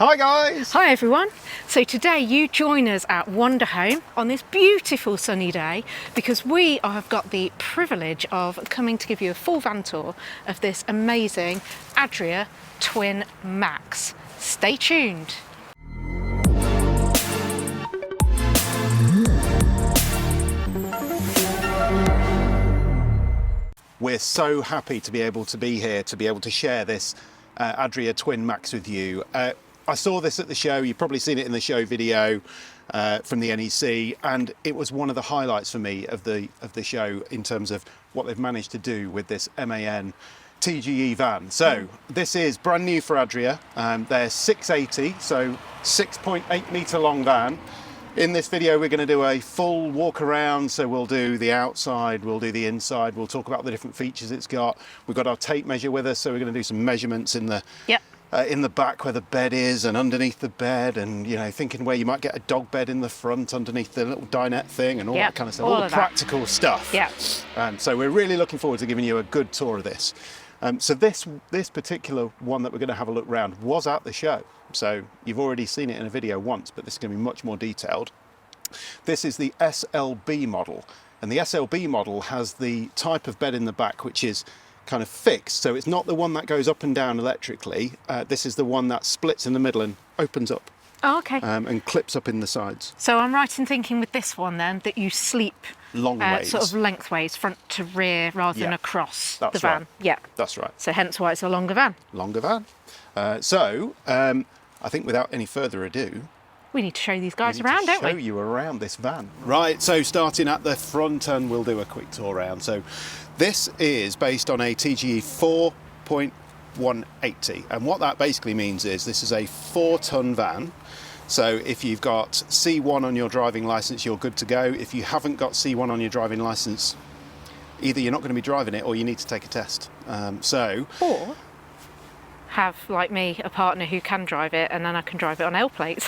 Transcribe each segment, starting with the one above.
Hi guys! Hi everyone! So today you join us at Wanderhome on this beautiful sunny day because we have got the privilege of coming to give you a full van tour of this amazing Adria Twin MAX. Stay tuned! We're so happy to be able to be here, to be able to share this Adria Twin MAX with you. I saw this at the show, you've probably seen it in the show video from the NEC, and it was one of the highlights for me of the show in terms of what they've managed to do with this MAN TGE van. So this is brand new for Adria. They're 680, so 6.8 metre long van. In this video we're going to do a full walk around, so we'll do the outside, we'll do the inside, we'll talk about the different features it's got. We've got our tape measure with us, so we're going to do some measurements in the back where the bed is and underneath the bed, and you know, thinking where you might get a dog bed in the front underneath the little dinette thing and all that kind of stuff, all the practical stuff. So we're really looking forward to giving you a good tour of this. So this particular one that we're going to have a look around was at the show. So you've already seen it in a video once, but this is going to be much more detailed. This is the SLB model, and the SLB model has the type of bed in the back which is kind of fixed. So it's not the one that goes up and down electrically. This is the one that splits in the middle and opens up. Oh, okay. And clips up in the sides. So I'm right in thinking with this one then that you sleep long ways, sort of lengthways, front to rear, rather than across the van. Right. Yeah, that's right. So hence why it's a longer van. Longer van. I think without any further ado, we need to show these guys around, don't we? Show you around this van. Right, so starting at the front, and we'll do a quick tour around. So this is based on a TGE 4.180, and what that basically means is this is a 4-ton van. So if you've got C1 on your driving licence, you're good to go. If you haven't got C1 on your driving licence, either you're not going to be driving it or you need to take a test. Or have, like me, a partner who can drive it, and then I can drive it on L plates.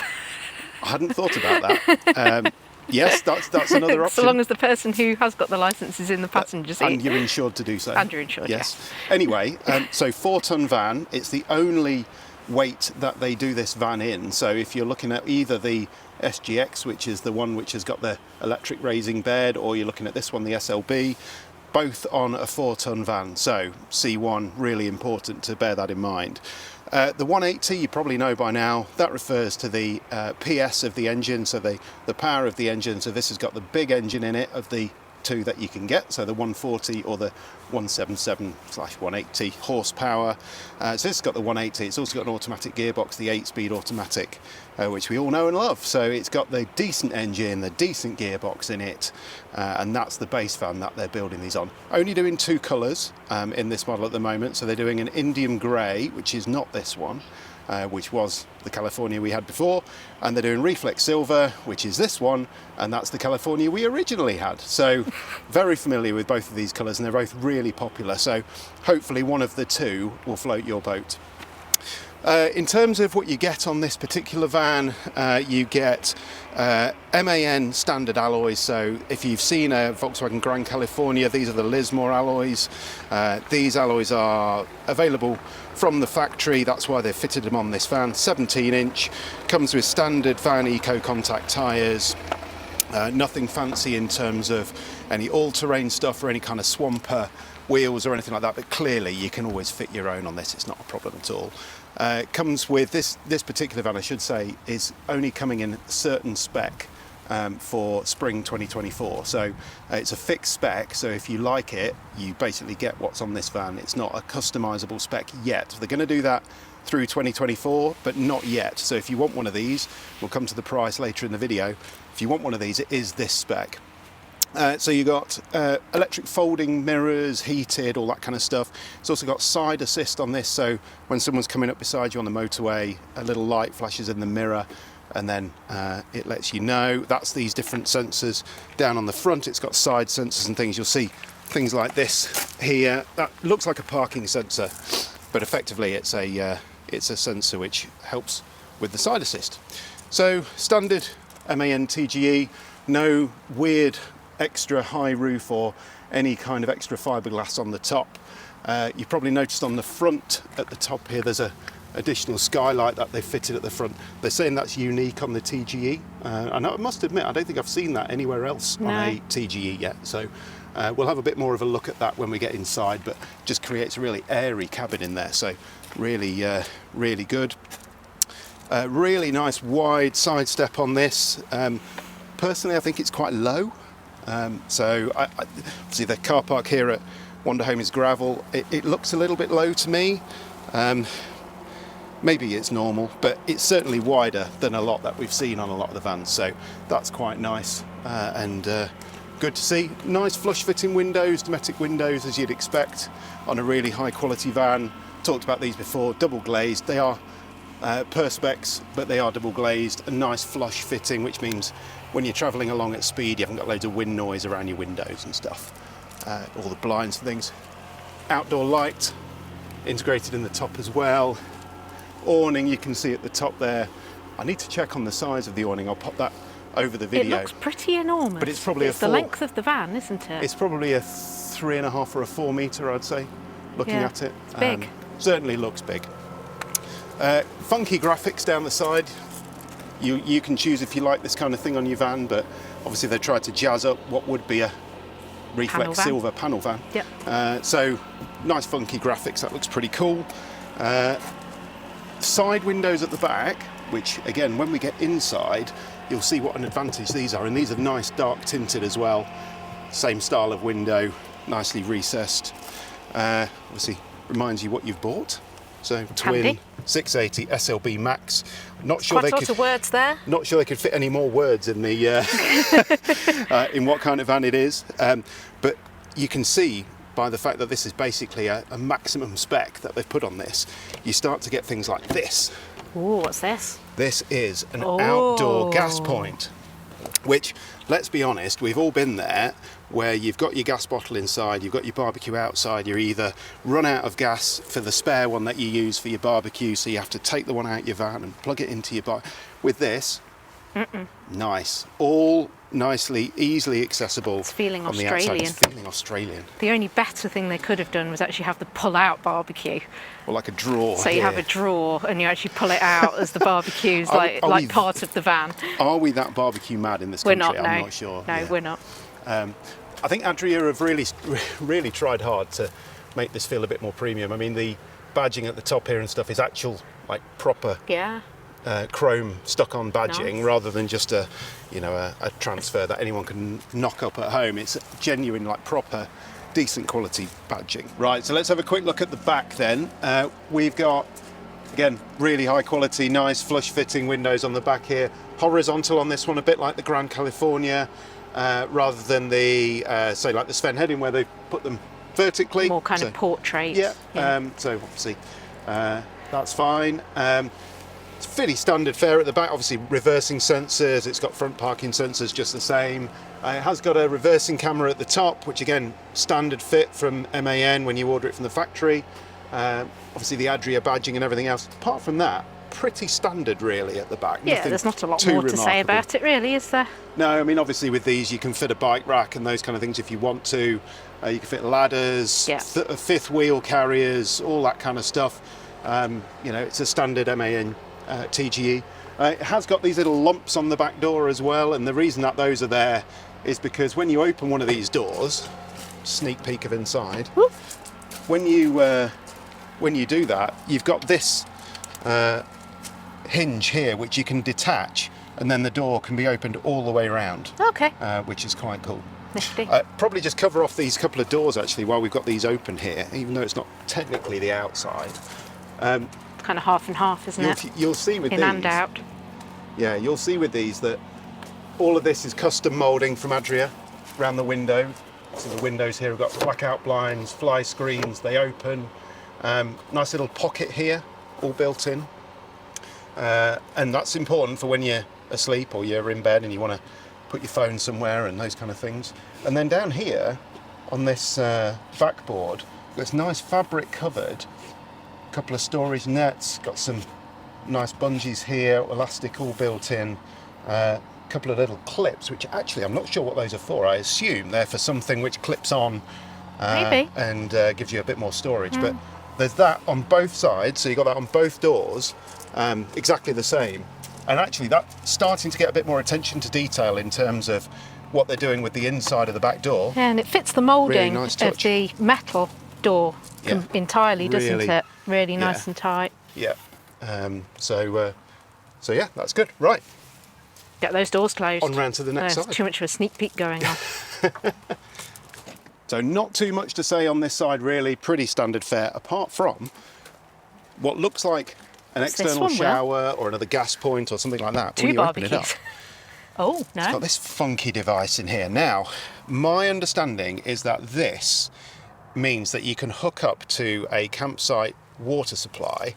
I hadn't thought about that. Yes, that's another option. So long as the person who has got the licence is in the passenger seat. And you're insured to do so. And you're insured, yes. Anyway, so 4-ton van, it's the only weight that they do this van in. So if you're looking at either the SGX, which is the one which has got the electric raising bed, or you're looking at this one, the SLB, both on a 4-ton van. So C1, really important to bear that in mind. The 180, you probably know by now, that refers to the PS of the engine, so the power of the engine. So this has got the big engine in it of the two that you can get, so the 140 or the 177/180 horsepower. So this has got the 180. It's also got an automatic gearbox, the 8-speed automatic, which we all know and love. So it's got the decent engine, the decent gearbox in it, and that's the base van that they're building these on. Only doing 2 colours in this model at the moment. So they're doing an Indian grey, which is not this one, which was the California we had before, and they're doing reflex silver, which is this one, and that's the California we originally had. So very familiar with both of these colours, and they're both really popular, so hopefully one of the two will float your boat. In terms of what you get on this particular van, you get MAN standard alloys. So if you've seen a Volkswagen Grand California, these are the Lismore alloys. These alloys are available from the factory, that's why they've fitted them on this van. 17-inch, comes with standard van eco contact tyres. Nothing fancy in terms of any all-terrain stuff or any kind of swamper wheels or anything like that, but clearly you can always fit your own on this, it's not a problem at all. Comes with this particular van, I should say, is only coming in certain spec for spring 2024. So it's a fixed spec, so if you like it, you basically get what's on this van. It's not a customizable spec yet. They're going to do that through 2024, but not yet. So if you want one of these, we'll come to the price later in the video. If you want one of these, it is this spec. So you got electric folding mirrors, heated, all that kind of stuff. It's also got side assist on this, so when someone's coming up beside you on the motorway, a little light flashes in the mirror, and then it lets you know. That's these different sensors down on the front. It's got side sensors and things. You'll see things like this here. That looks like a parking sensor, but effectively it's a sensor which helps with the side assist. So standard MAN TGE, no weird extra high roof or any kind of extra fiberglass on the top. You've probably noticed on the front at the top here there's a additional skylight that they fitted at the front. They're saying that's unique on the TGE, and I must admit I don't think I've seen that anywhere else on a TGE yet. So we'll have a bit more of a look at that when we get inside, but just creates a really airy cabin in there, so really really good. Really nice wide side step on this. Personally I think it's quite low, so obviously the car park here at Wander Home is gravel. It looks a little bit low to me. Maybe it's normal, but it's certainly wider than a lot that we've seen on a lot of the vans, so that's quite nice and good to see. Nice flush fitting windows, domestic windows as you'd expect on a really high quality van. Talked about these before, double glazed. They are perspex, but they are double glazed. A nice flush fitting, which means when you're travelling along at speed you haven't got loads of wind noise around your windows and stuff. All the blinds and things. Outdoor light integrated in the top as well. Awning you can see at the top there. I need to check on the size of the awning. I'll pop that over the video. It looks pretty enormous. But it's probably the length of the van, isn't it? It's probably a 3.5 or a 4 metre, I'd say, looking at it. It's big. Certainly looks big. Funky graphics down the side. You can choose if you like this kind of thing on your van, but obviously they tried to jazz up what would be a reflex silver panel van. Yep. So nice funky graphics, that looks pretty cool. Side windows at the back, which again when we get inside you'll see what an advantage these are, and these are nice dark tinted as well. Same style of window, nicely recessed. Obviously reminds you what you've bought. So twin 680 SLB Max. Not sure quite a lot of words there. Not sure they could fit any more words in the in what kind of van it is, but you can see by the fact that this is basically a maximum spec that they've put on this, you start to get things like this. Ooh, what's this? This is an outdoor gas point, which, let's be honest, we've all been there, where you've got your gas bottle inside, you've got your barbecue outside, you're either run out of gas for the spare one that you use for your barbecue, so you have to take the one out your van and plug it into your bar. With this, nice, all nicely, easily accessible. It's feeling on the Australian. outside. It's feeling Australian. The only better thing they could have done was actually have the pull-out barbecue. Or like a drawer. So you have a drawer and you actually pull it out as the barbecue's like part of the van. Are we that barbecue mad in this country? We're not, no. I'm not sure. No, we're not. I think Adria have really tried hard to make this feel a bit more premium. I mean, the badging at the top here and stuff is actual, like, proper chrome stuck-on badging, rather than just a transfer that anyone can knock up at home. It's genuine, like, proper, decent quality badging. Right, so let's have a quick look at the back then. We've got, again, really high quality, nice flush fitting windows on the back here. Horizontal on this one, a bit like the Grand California, rather than the, say, like the Sven Hedin, where they put them vertically. More kind of portrait. Yeah, so obviously that's fine. It's fairly standard fare at the back, obviously reversing sensors, it's got front parking sensors just the same. It has got a reversing camera at the top, which again, standard fit from MAN when you order it from the factory. Obviously the Adria badging and everything else. Apart from that, pretty standard really at the back. Yeah, Nothing there's not a lot more to say about it really, is there? No, I mean obviously with these you can fit a bike rack and those kind of things if you want to. You can fit ladders, fifth wheel carriers, all that kind of stuff. It's a standard MAN TGE. It has got these little lumps on the back door as well, and the reason that those are there is because when you open one of these doors, sneak peek of inside, when you do that, you've got this hinge here which you can detach, and then the door can be opened all the way around. Okay. Which is quite cool. Probably just cover off these couple of doors actually while we've got these open here, even though it's not technically the outside. Kind of half and half, isn't it? You'll see with in these. And out. Yeah, you'll see with these that all of this is custom moulding from Adria around the window. So the windows here have got blackout blinds, fly screens, they open. Nice little pocket here, all built in. And that's important for when you're asleep or you're in bed and you want to put your phone somewhere and those kind of things. And then down here on this backboard, there's nice fabric covered, couple of storage nets, got some nice bungees here, elastic all built in, a couple of little clips, which actually I'm not sure what those are for. I assume they're for something which clips on maybe, and gives you a bit more storage, but there's that on both sides, so you've got that on both doors, exactly the same. And actually that's starting to get a bit more attention to detail in terms of what they're doing with the inside of the back door. Yeah, and it fits the moulding Really nice of touch. the metal door entirely, doesn't Really, it? Really nice and tight. Yeah. So yeah, that's good. Right. Get those doors closed. On round to the next There's side. too much of a sneak peek going on. So not too much to say on this side really, pretty standard fare, apart from what looks like an external shower or another gas point or something like that. Two barbecues. Oh, no. It's got this funky device in here. Now, my understanding is that this means that you can hook up to a campsite water supply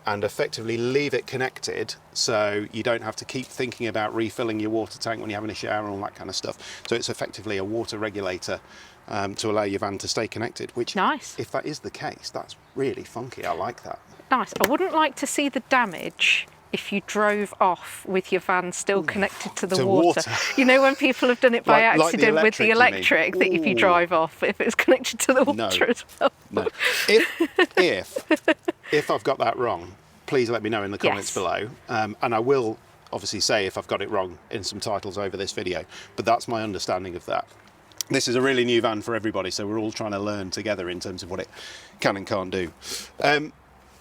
and effectively leave it connected, so you don't have to keep thinking about refilling your water tank when you're having a shower and all that kind of stuff. So it's effectively a water regulator to allow your van to stay connected, which, nice. If that is the case, that's really funky. I like that. Nice. I wouldn't like to see the damage if you drove off with your van still connected to the water. You know, when people have done it by accident with the electric, that if you drive off, if it's connected to the water as well. No. If I've got that wrong, please let me know in the comments below. And I will obviously say if I've got it wrong in some titles over this video, but that's my understanding of that. This is a really new van for everybody, so we're all trying to learn together in terms of what it can and can't do.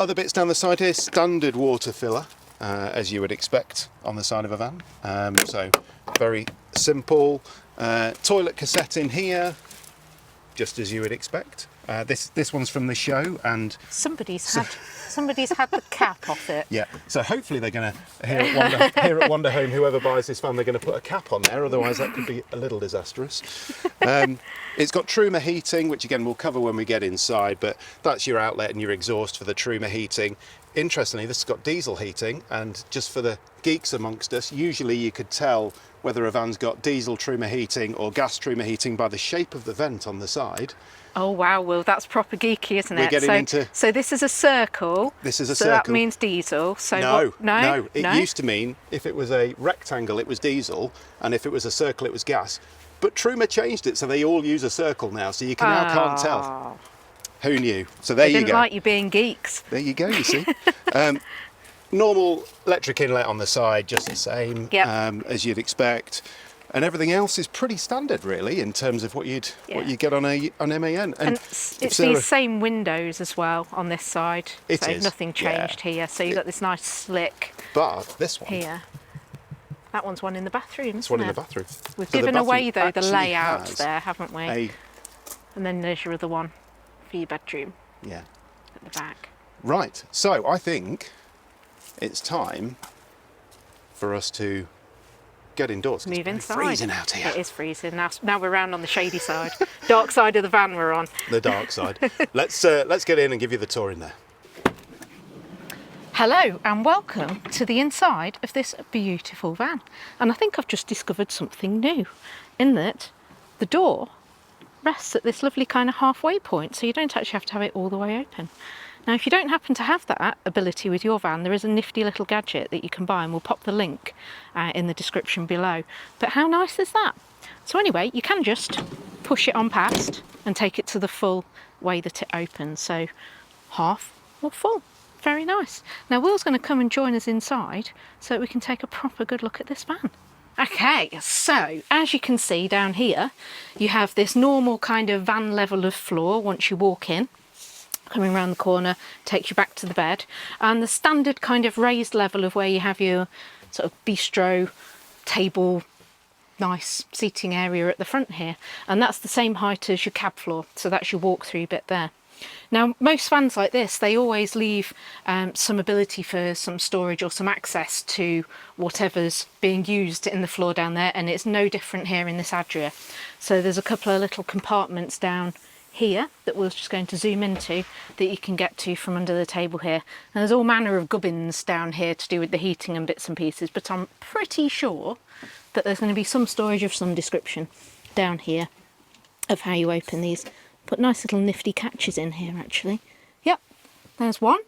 Other bits down the side here, standard water filler, as you would expect on the side of a van. So very simple. Toilet cassette in here, just as you would expect. This one's from the show, and somebody's had the cap off it. Yeah, so hopefully they're going to, here at Wonder Home, whoever buys this van, they're going to put a cap on there, otherwise that could be a little disastrous. It's got Truma heating, which again we'll cover when we get inside, but that's your outlet and your exhaust for the Truma heating. Interestingly, this has got diesel heating, and just for the geeks amongst us, usually you could tell whether a van's got diesel Truma heating or gas Truma heating by the shape of the vent on the side. Oh wow, well that's proper geeky, isn't it? We're getting into... So this is a circle. This is a so circle. So that means diesel. So No. It used to mean if it was a rectangle it was diesel, and if it was a circle it was gas. But Truma changed it so they all use a circle now, so you can now can't tell. Who knew? So there you go. They didn't like you being geeks. There you go, you see. Normal electric inlet on the side, just the same as you'd expect. And everything else is pretty standard, really, in terms of what you get on MAN. And it's these same windows as well on this side. It so is. Nothing changed here. So you've got this nice slick. But this one here. That one's one in the bathroom. It's one in the bathroom. We've given away though the layout there, haven't we? And then there's your other one for your bedroom. Yeah. At the back. Right. So I think it's time for us to get indoors. Move inside. It's freezing out here. It is freezing. Now we're round on the shady side. Dark side of the van we're on. The dark side. Let's get in and give you the tour in there. Hello and welcome to the inside of this beautiful van. And I think I've just discovered something new, in that the door rests at this lovely kind of halfway point, so you don't actually have to have it all the way open. Now, if you don't happen to have that ability with your van, there is a nifty little gadget that you can buy, and we'll pop the link in the description below. But how nice is that? So anyway, you can just push it on past and take it to the full way that it opens. So half or full. Very nice. Now, Will's going to come and join us inside so that we can take a proper good look at this van. Okay, so as you can see down here, you have this normal kind of van level of floor once you walk in. Coming around the corner takes you back to the bed, and the standard kind of raised level of where you have your sort of bistro table, nice seating area at the front here, and that's the same height as your cab floor, so that's your walk-through bit there. Now, most vans like this, they always leave some ability for some storage or some access to whatever's being used in the floor down there, and it's no different here in this Adria. So there's a couple of little compartments down here that we're just going to zoom into that you can get to from under the table here. And there's all manner of gubbins down here to do with the heating and bits and pieces, but I'm pretty sure that there's going to be some storage of some description down here of how you open these. Put nice little nifty catches in here actually. Yep, there's one.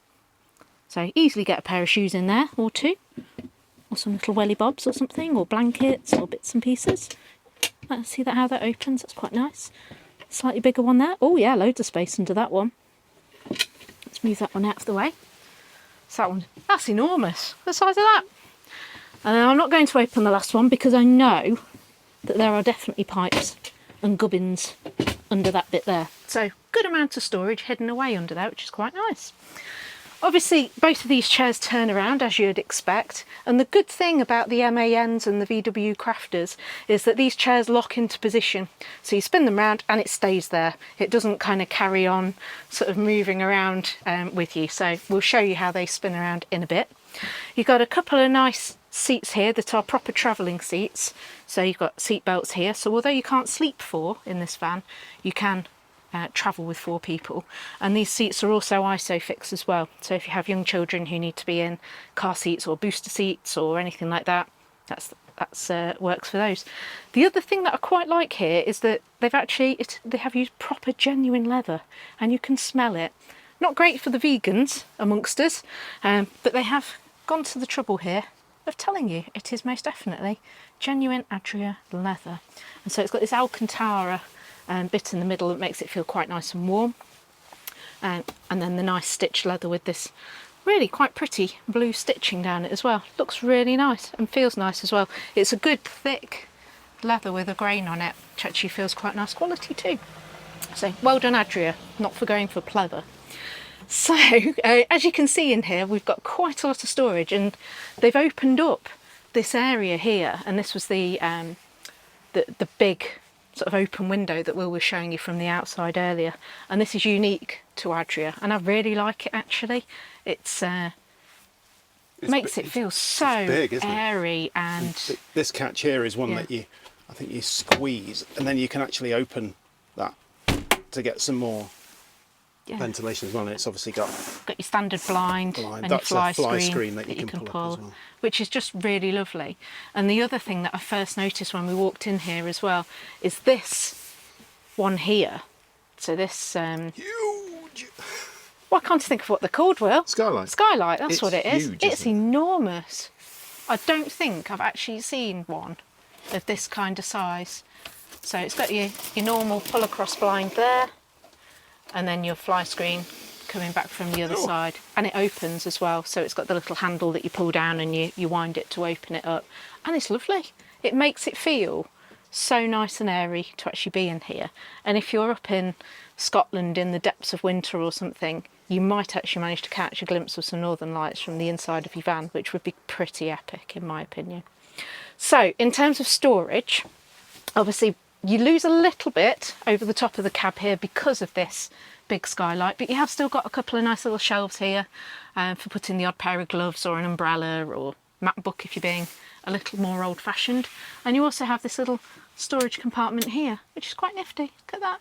So easily get a pair of shoes in there, or two, or some little welly bobs or something, or blankets or bits and pieces. Let's see how that opens, that's quite nice. Slightly bigger one there. Oh yeah, loads of space under that one. It's Let's move that one out of the way. So that one, that's enormous, the size of that. And I'm not going to open the last one because I know that there are definitely pipes and gubbins under that bit there. So good amount of storage hidden away under there, which is quite nice. Obviously, both of these chairs turn around as you'd expect, and the good thing about the MANs and the VW Crafters is that these chairs lock into position. So you spin them round and it stays there. It doesn't kind of carry on sort of moving around with you. So we'll show you how they spin around in a bit. You've got a couple of nice seats here that are proper travelling seats. So you've got seat belts here. So although you can't sleep 4 in this van, you can travel with 4 people, and these seats are also ISOFIX as well, so if you have young children who need to be in car seats or booster seats or anything like that, that's works for those. The other thing that I quite like here is that they have used proper genuine leather, and you can smell it. Not great for the vegans amongst us, but they have gone to the trouble here of telling you it is most definitely genuine Adria leather. And so it's got this Alcantara bit in the middle that makes it feel quite nice and warm, and then the nice stitched leather with this really quite pretty blue stitching down it as well. Looks really nice and feels nice as well. It's a good thick leather with a grain on it, which actually feels quite nice quality too. So well done Adria, not for going for pleather. So as you can see in here, we've got quite a lot of storage, and they've opened up this area here, and this was the big sort of open window that Will was showing you from the outside earlier, and this is unique to Adria, and I really like it actually. It makes it feel so big, airy, and this catch here is one that I think you squeeze, and then you can actually open that to get some more ventilation as well. And it's obviously got your standard blind and that's your fly screen that you can pull up as well, which is just really lovely. And the other thing that I first noticed when we walked in here as well is this one here. So this huge. Well, I can't think of what they're called, Will. Skylight. Skylight, that's what it is. Huge, it's enormous. I don't think I've actually seen one of this kind of size. So it's got your normal pull across blind there, and then your fly screen coming back from the other side, and it opens as well, so it's got the little handle that you pull down and you wind it to open it up, and it's lovely. It makes it feel so nice and airy to actually be in here. And if you're up in Scotland in the depths of winter or something, you might actually manage to catch a glimpse of some northern lights from the inside of your van, which would be pretty epic in my opinion. So in terms of storage, obviously you lose a little bit over the top of the cab here because of this big skylight, but you have still got a couple of nice little shelves here for putting the odd pair of gloves or an umbrella or map book if you're being a little more old-fashioned. And you also have this little storage compartment here, which is quite nifty. Look at that.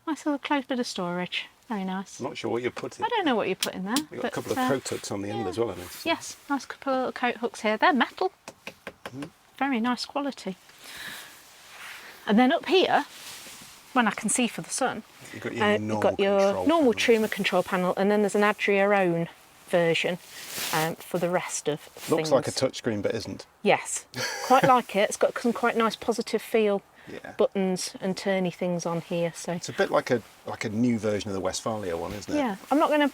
Nice little closed bit of storage. Very nice. I'm not sure what you're putting. I don't know what you put in there. You've got a couple of coat hooks on the end as well, I noticed. Yes, nice couple of little coat hooks here. They're metal. Very nice quality. And then up here, when I can see for the sun, you've got your normal Truma control panel, and then there's an Adria own version for the rest of things. Looks like a touchscreen, but isn't. Yes, quite like it. It's got some quite nice positive feel buttons and turny things on here. So it's a bit like a new version of the Westphalia one, isn't it? Yeah, I'm not gonna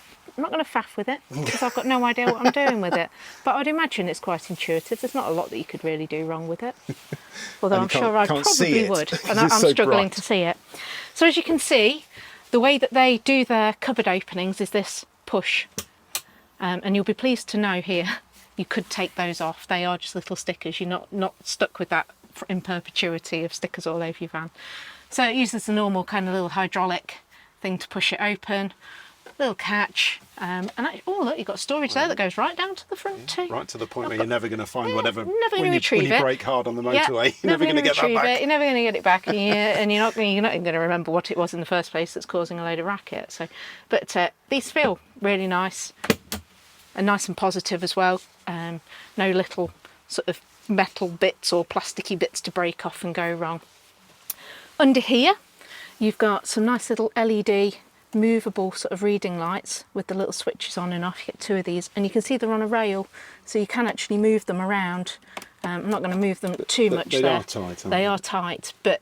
faff with it because I've got no idea what I'm doing with it. But I'd imagine it's quite intuitive. There's not a lot that you could really do wrong with it. Although I'm sure I probably would, and I'm struggling to see it. So as you can see, the way that they do their cupboard openings is this push, and you'll be pleased to know here you could take those off. They are just little stickers. You're not stuck with that in perpetuity of stickers all over your van. So it uses the normal kind of little hydraulic thing to push it open. Little catch, and oh look, you've got storage there that goes right down to the front too. Right to the point where you're never going to find whatever. When you brake hard on the motorway, you're never going to get that back. You're never going to get it back, and you're not even going to remember what it was in the first place that's causing a load of racket. So, but these feel really nice, and nice and positive as well. No little sort of metal bits or plasticky bits to break off and go wrong. Under here, you've got some nice little LED movable sort of reading lights with the little switches on and off. You get 2 of these, and you can see they're on a rail, so you can actually move them around. I'm not going to move them too much there. They are tight, They are tight, but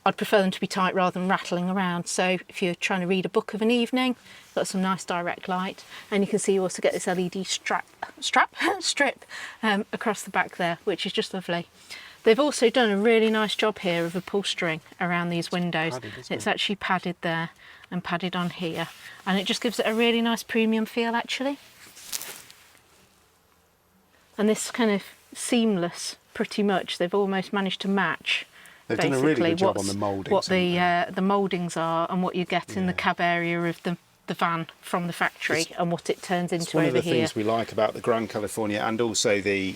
I'd prefer them to be tight rather than rattling around. So if you're trying to read a book of an evening, got some nice direct light, and you can see you also get this LED strip across the back there, which is just lovely. They've also done a really nice job here of upholstering around these windows. It's actually padded there and padded on here, and it just gives it a really nice premium feel actually. And this kind of seamless, pretty much, they've almost managed to match. They've done a really good job on the mouldings. What the mouldings are and what you get in the cab area of the van from the factory and what it turns into over here. One of the things we like about the Grand California and also the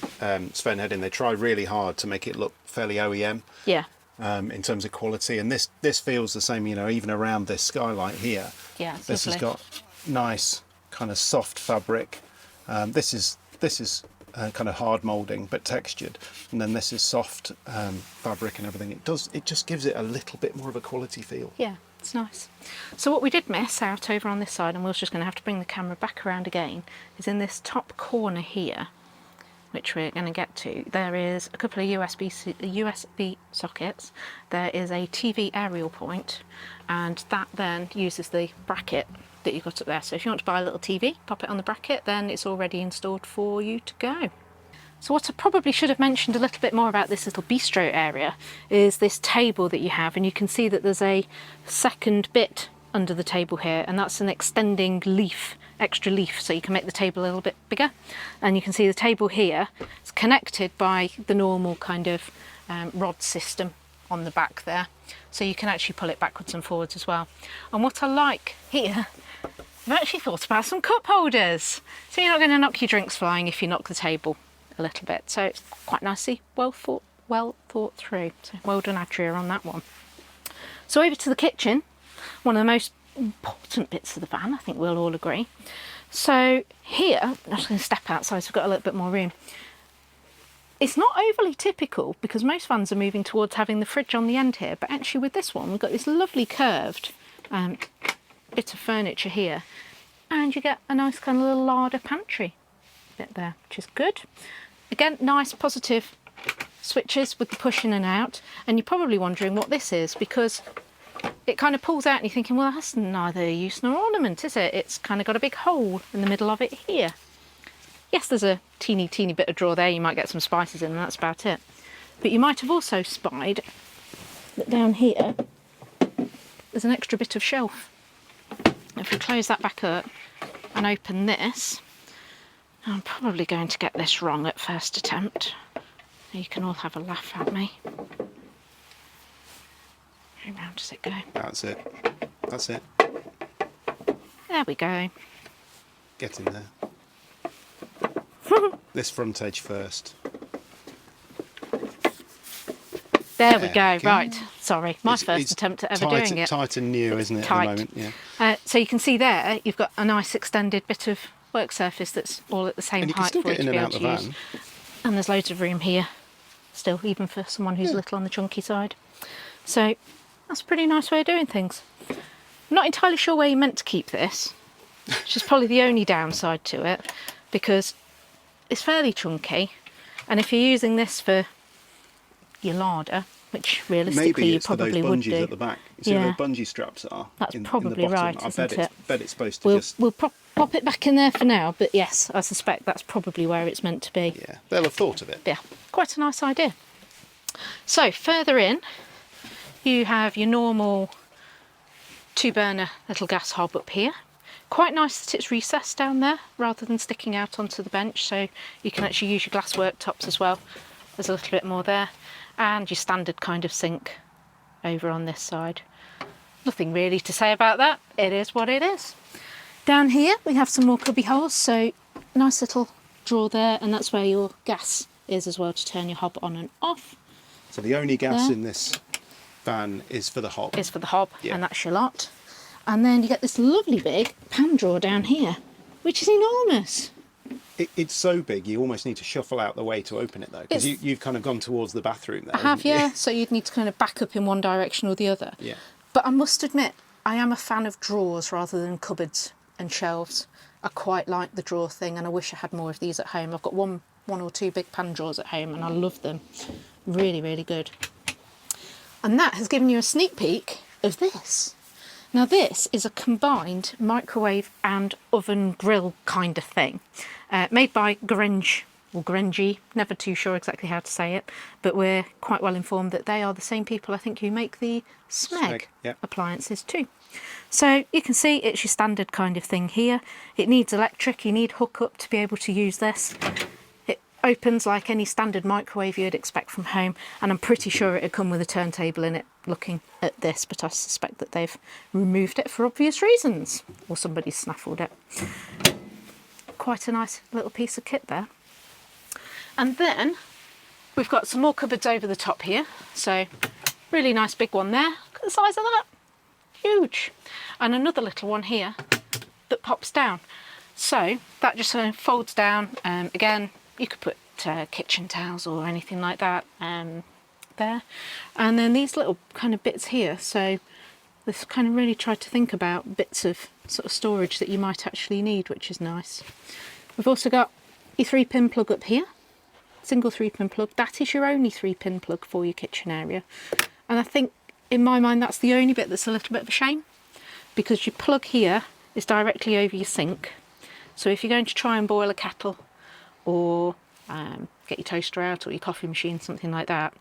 Sven Hedin, they try really hard to make it look fairly OEM. Yeah. In terms of quality, and this feels the same, you know, even around this skylight here. Yeah, it's this lovely. has got nice kind of soft fabric. This is kind of hard moulding but textured, and then this is soft fabric and everything. It just gives it a little bit more of a quality feel. Yeah, it's nice. So what we did miss out over on this side, and Will's just going to have to bring the camera back around again, is in this top corner here, which we're going to get to. There is a couple of USB sockets. There is a TV aerial point, and that then uses the bracket that you've got up there. So if you want to buy a little TV, pop it on the bracket, then it's already installed for you to go. So what I probably should have mentioned a little bit more about this little bistro area is this table that you have, and you can see that there's a second bit under the table here, and that's an extending leaf, extra leaf, so you can make the table a little bit bigger. And you can see the table here is connected by the normal kind of rod system on the back there, so you can actually pull it backwards and forwards as well. And what I like here, I've actually thought about some cup holders, so you're not going to knock your drinks flying if you knock the table a little bit. So it's quite nicely well thought through. So well done, Adria, on that one. So over to the kitchen, one of the most important bits of the van, I think we'll all agree. So here, I'm just going to step outside so we've got a little bit more room. It's not overly typical because most vans are moving towards having the fridge on the end here, but actually with this one we've got this lovely curved bit of furniture here, and you get a nice kind of little larder pantry bit there, which is good. Again, nice positive switches with the push in and out, and you're probably wondering what this is because it kind of pulls out and you're thinking, well, that's neither use nor ornament, is it? It's kind of got a big hole in the middle of it here. Yes, there's a teeny bit of drawer there, you might get some spices in and that's about it. But you might have also spied that down here there's an extra bit of shelf. If we close that back up and open this, I'm probably going to get this wrong at first attempt. You can all have a laugh at me. How round does it go? That's it. That's it. There we go. Get in there. This front edge first. There we go. Right. Sorry, my first attempt at ever tight, doing it. Tight and new, isn't it, Tight. at the moment? Yeah. So you can see there, you've got a nice extended bit of work surface that's all at the same And you can height still for it get to in be and able out to the use. van. And there's loads of room here still, even for someone who's a little on the chunky side. So that's a pretty nice way of doing things. I'm not entirely sure where you're meant to keep this, which is probably the only downside to it, because it's fairly chunky, and if you're using this for your larder, which realistically you probably would do. Maybe it's for those bungees at the back. You see where the bungee straps are? That's in probably the bottom? right, isn't it? I bet it's supposed to We'll pop it back in there for now, but yes, I suspect that's probably where it's meant to be. Yeah, they'll have thought of it. Yeah, quite a nice idea. So further in, you have your normal 2-burner little gas hob up here. Quite nice that it's recessed down there rather than sticking out onto the bench, so you can actually use your glass worktops as well. There's a little bit more there. And your standard kind of sink over on this side. Nothing really to say about that. It is what it is. Down here we have some more cubby holes, so nice little drawer there, and that's where your gas is as well to turn your hob on and off. So the only gas in this van is for the hob. Is for the hob, and that's your lot. And then you get this lovely big pan drawer down here, which is enormous. It's so big you almost need to shuffle out the way to open it though, because you've kind of gone towards the bathroom there. I have, yeah. So you'd need to kind of back up in one direction or the other. Yeah. But I must admit, I am a fan of drawers rather than cupboards and shelves. I quite like the drawer thing, and I wish I had more of these at home. I've got one or two big pan drawers at home, and I love them. Really, really good. And that has given you a sneak peek of this. Now this is a combined microwave and oven grill kind of thing, made by Grange, or Grenge, never too sure exactly how to say it, but we're quite well informed that they are the same people, I think, who make the Smeg yep. appliances too. So you can see it's your standard kind of thing here. It needs electric, you need hookup to be able to use this. It opens like any standard microwave you'd expect from home, and I'm pretty sure it'd come with a turntable in it looking at this, but I suspect that they've removed it for obvious reasons, or somebody's snaffled it. Quite a nice little piece of kit there. And then we've got some more cupboards over the top here, so really nice big one there. Look at the size of that, huge. And another little one here that pops down, so that just folds down. Again, you could put kitchen towels or anything like that there. And then these little kind of bits here, so this kind of really tried to think about bits of sort of storage that you might actually need, which is nice. We've also got your 3-pin plug up here, single 3-pin plug. That is your only 3-pin plug for your kitchen area, and I think in my mind that's the only bit that's a little bit of a shame, because your plug here is directly over your sink. So if you're going to try and boil a kettle or get your toaster out or your coffee machine, something like that,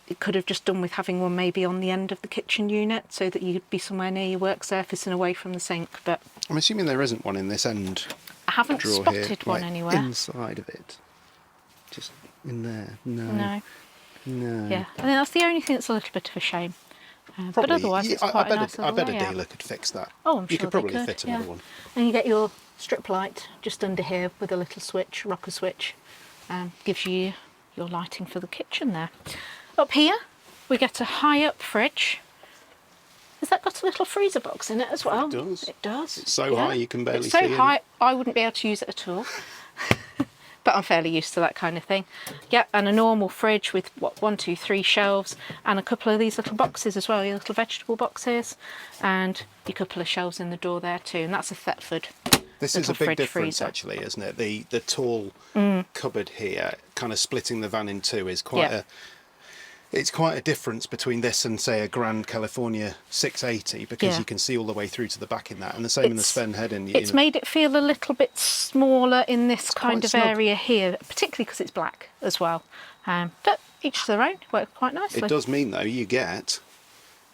it could have just done with having one maybe on the end of the kitchen unit so that you'd be somewhere near your work surface and away from the sink. But I'm assuming there isn't one in this end. I haven't drawer spotted here, one like anywhere. inside of it. Just in there. No. Yeah, I think that's the only thing that's a little bit of a shame. But Probably, otherwise, it's quite a nice little I bet a layout. dealer could fix that. Oh, I'm sure you could probably they could, fit another one. And you get your strip light just under here with a little switch, rocker switch. Gives you your lighting for the kitchen there. Up here, we get a high-up fridge. Has that got a little freezer box in it as well? It does. It does. It's so high you can barely it's see so high, I wouldn't be able to use it at all. But I'm fairly used to that kind of thing. Yeah, and a normal fridge with, what, 1, 2, 3 shelves, and a couple of these little boxes as well, your little vegetable boxes, and your couple of shelves in the door there too, and that's a Thetford. This is a big difference freezer. actually, isn't it? The tall cupboard here, kind of splitting the van in two, is quite it's quite a difference between this and say a Grand California 680, because you can see all the way through to the back in that, and the same in the Sven head. It's made it feel a little bit smaller in this kind of area here, particularly because it's black as well. But each to their own, works quite nicely. It does mean though you get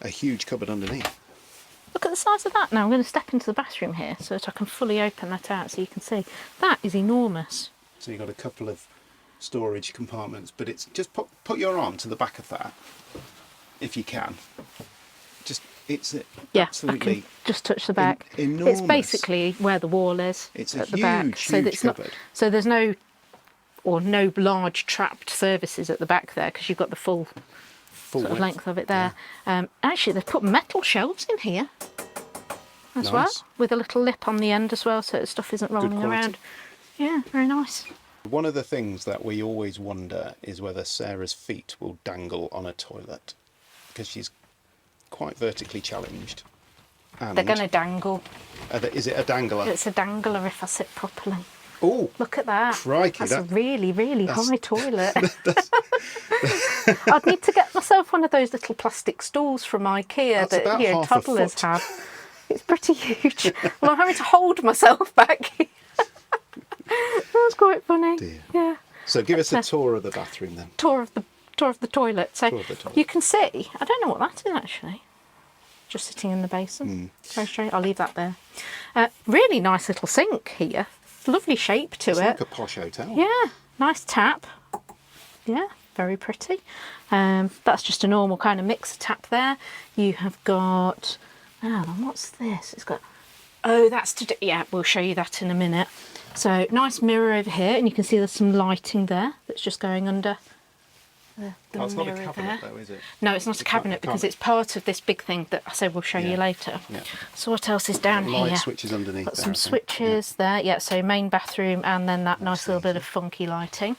a huge cupboard underneath. Look at the size of that. Now I'm going to step into the bathroom here so that I can fully open that out so you can see. That is enormous. So you've got a couple of storage compartments, but it's just put your arm to the back of that if you can. Absolutely. I can just touch the back. Enormous. It's basically where the wall is. It's a at the back. huge cupboard. So there's no large trapped surfaces at the back there, because you've got the full sort of length of it there. Yeah. Actually, they've put metal shelves in here as well, with a little lip on the end as well, so that stuff isn't rolling around. Yeah, very nice. One of the things that we always wonder is whether Sarah's feet will dangle on a toilet, because she's quite vertically challenged. And they're going to dangle. Is it a dangler? It's a dangler if I sit properly. Oh, look at that. Crikey, that's a really, really high toilet. I'd need to get myself one of those little plastic stools from IKEA that toddlers have. It's pretty huge. Well, I'm having to hold myself back here. That's quite funny. Dear. Yeah. So give us a tour of the bathroom then. Tour of the toilet. So you can see, I don't know what that is actually. Just sitting in the basin. Very strange. I'll leave that there. Really nice little sink here. Lovely shape to it. It's like a posh hotel. Yeah. Nice tap. Yeah. Very pretty. That's just a normal kind of mixer tap there. You have got. What's this? It's got. Oh, that's to do. Yeah, we'll show you that in a minute. So nice mirror over here, and you can see there's some lighting there that's just going under the That's mirror not a cabinet there. though, is it? No, it's not a cabinet because it's part of this big thing that I said we'll show you later. Yeah. So what else is down here? Light switches underneath. Got some switches there. Yeah, so main bathroom, and then that nice little bit of funky lighting.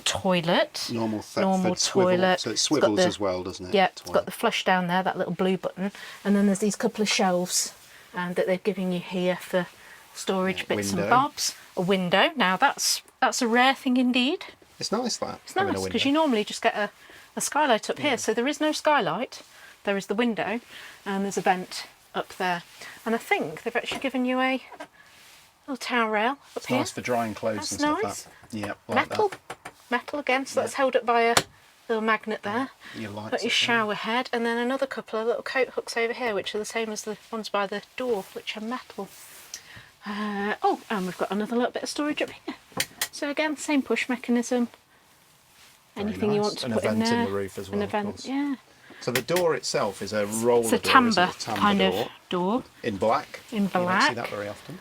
Toilet. Normal toilet. Swivel. So it swivels as well, doesn't it? Yeah, it's got the flush down there, that little blue button, and then there's these couple of shelves that they're giving you here for storage bits and bobs. A window. Now that's a rare thing indeed. It's nice that. It's nice because you normally just get a skylight up here. So there is no skylight. There is the window and there's a vent up there. And I think they've actually given you a little towel rail up here. Nice for drying clothes That's and stuff. nice. Yeah, like Metal. that. Metal again, so that's held up by a little magnet there. Your lights Got your shower head, and then another couple of little coat hooks over here, which are the same as the ones by the door, which are metal. Oh, and we've got another little bit of storage up here. So again, same push mechanism. Anything you want to put in there. And a vent in the roof as well. An vent, yeah. So the door itself is a roller door. It's a timber kind door, of door. in black. In You don't black. see that very often.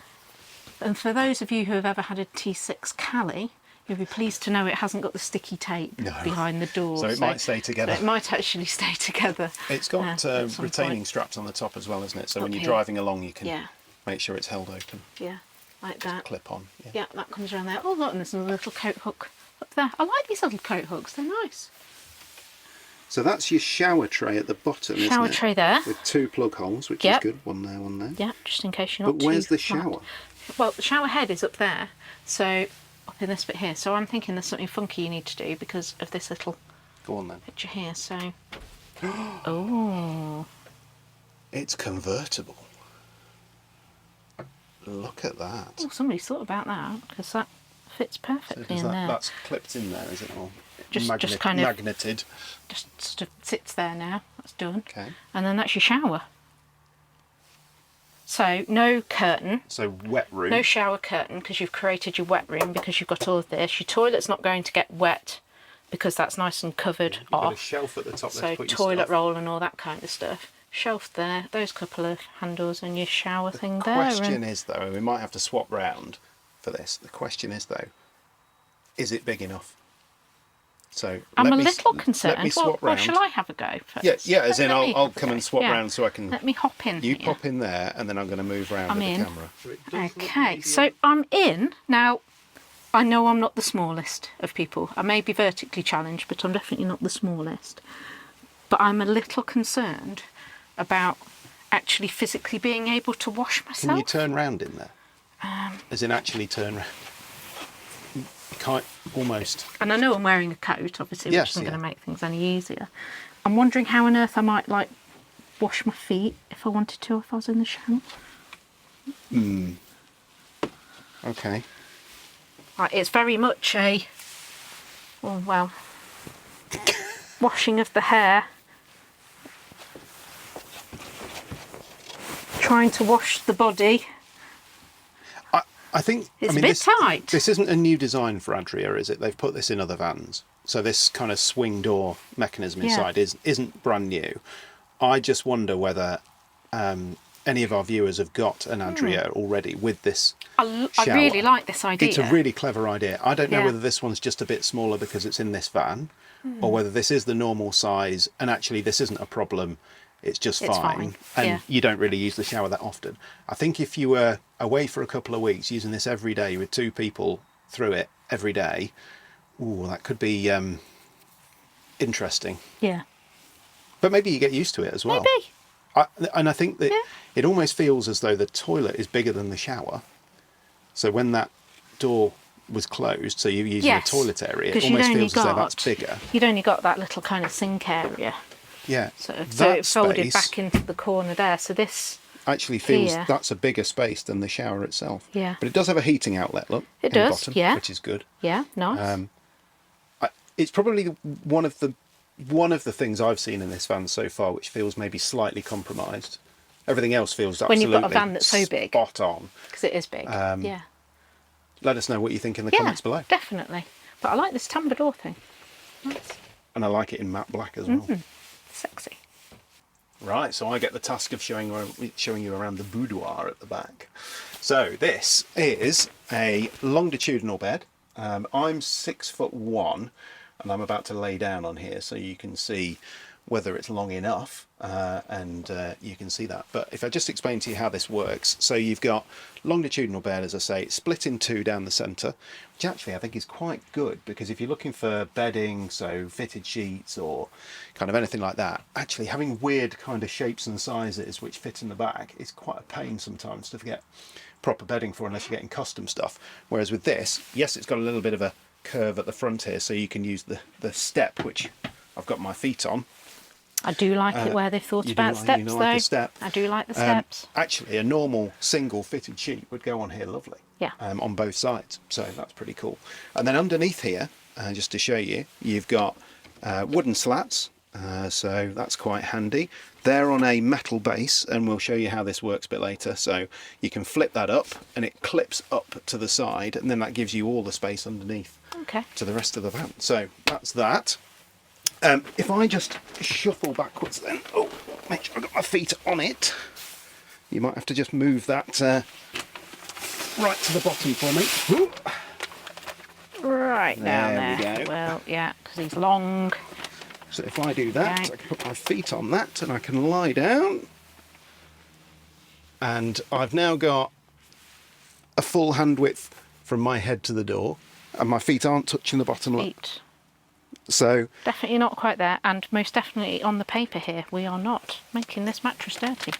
And for those of you who have ever had a T6 Cali, you'll be pleased to know it hasn't got the sticky tape behind the door. So it might stay together. So it might actually stay together. It's got retaining straps on the top as well, isn't it? So when you're here. driving along, you can Yeah. make sure it's held open. Yeah, like that. Clip on. Yeah, that comes around there. Oh, look, and there's another little coat hook up there. I like these little coat hooks, they're nice. So that's your shower tray at the bottom, Shower isn't it? tray there. With 2 plug holes, which is good. One there, one there. Yeah, just in case you're not But where's too the shower? Well, the shower head is up there, so up in this bit here. So I'm thinking there's something funky you need to do because of this little Go on then. picture here. So, oh, It's convertible. Look at that. oh, somebody's thought about that because that fits perfectly in there. That's clipped in there, is it? Or Just kind of magneted. Just sort of sits there now. That's done. Okay. And then that's your shower. So no curtain. So wet room. No shower curtain because you've created your wet room because you've got all of this. Your toilet's not going to get wet because that's nice and covered You've off. got a shelf at the top there So to put your toilet stuff. roll and all that kind of stuff. Shelf there, those couple of handles and your shower thing there. Question is though, we might have to swap round for this. The question is though, is it big enough? So I'm let a me little concerned. Let me swap well, round. shall I have a go first? Yeah, as in Let me I'll have a come go. and swap Yeah. round so I can. Let me hop in. You here. pop in there, and then I'm going to move round I'm with in. the camera. Okay, so I'm in. Now, I know I'm not the smallest of people. I may be vertically challenged, but I'm definitely not the smallest. But I'm a little concerned about actually physically being able to wash myself. Can you turn round in there? As in actually turn round? You can't almost. And I know I'm wearing a coat, obviously, which Yes, isn't going yeah. to make things any easier. I'm wondering how on earth I might, like, wash my feet if I wanted to, if I was in the shower. Okay. Like, it's very much a, oh, well, washing of the hair. Trying to wash the body. I think It's I mean, a bit this, tight. This isn't a new design for Adria, is it? They've put this in other vans. So this kind of swing door mechanism inside isn't brand new. I just wonder whether any of our viewers have got an Adria already with this I shower. really like this idea. It's a really clever idea. I don't know Yeah. whether this one's just a bit smaller because it's in this van, or whether this is the normal size and actually this isn't a problem. It's just It's fine. fine, And yeah. you don't really use the shower that often. I think if you were away for a couple of weeks using this every day with 2 people through it every day, ooh, that could be interesting. Yeah. But maybe you get used to it as well. Maybe. And I think that it almost feels as though the toilet is bigger than the shower. So when that door was closed, so you're using the toilet area, it 'cause you'd almost only feels as though that's bigger. You'd only got that little kind of sink area. Yeah. So That it folded space back into the corner there. So this actually feels here. that's a bigger space than the shower itself. Yeah. But it does have a heating outlet, look. It in the does, bottom, yeah. Which is good. Yeah, nice. It's probably one of the things I've seen in this van so far which feels maybe slightly compromised. Everything else feels When absolutely you've got a van that's so big. spot on. Because it is big. Yeah. Let us know what you think in the Yeah, comments below. definitely. But I like this timber door thing. Nice. And I like it in matte black as well. Sexy. Right, so I get the task of showing you around the boudoir at the back. So this is a longitudinal bed. I'm 6'1", and I'm about to lay down on here so you can see whether it's long enough, and you can see that. But if I just explain to you how this works, so you've got longitudinal bed, as I say, it's split in 2 down the centre, which actually I think is quite good, because if you're looking for bedding, so fitted sheets or kind of anything like that, actually having weird kind of shapes and sizes which fit in the back is quite a pain sometimes to get proper bedding for unless you're getting custom stuff. Whereas with this, yes, it's got a little bit of a curve at the front here, so you can use the step, which I've got my feet on. I do like it where they've thought about steps, though. Like a step. I do like the steps. Actually, a normal single fitted sheet would go on here lovely. Yeah. On both sides, so that's pretty cool. And then underneath here, just to show you, you've got wooden slats, so that's quite handy. They're on a metal base, and we'll show you how this works a bit later. So you can flip that up, and it clips up to the side, and then that gives you all the space underneath to the rest of the van. So that's that. If I just shuffle backwards then, make sure I've got my feet on it. You might have to just move that right to the bottom for me. Ooh. Right down there. There we go. Well, yeah, because he's long. So if I do that, I can put my feet on that and I can lie down. And I've now got a full hand width from my head to the door, and my feet aren't touching the bottom. Feet. So Definitely not quite there, and most definitely on the paper here, we are not making this mattress dirty.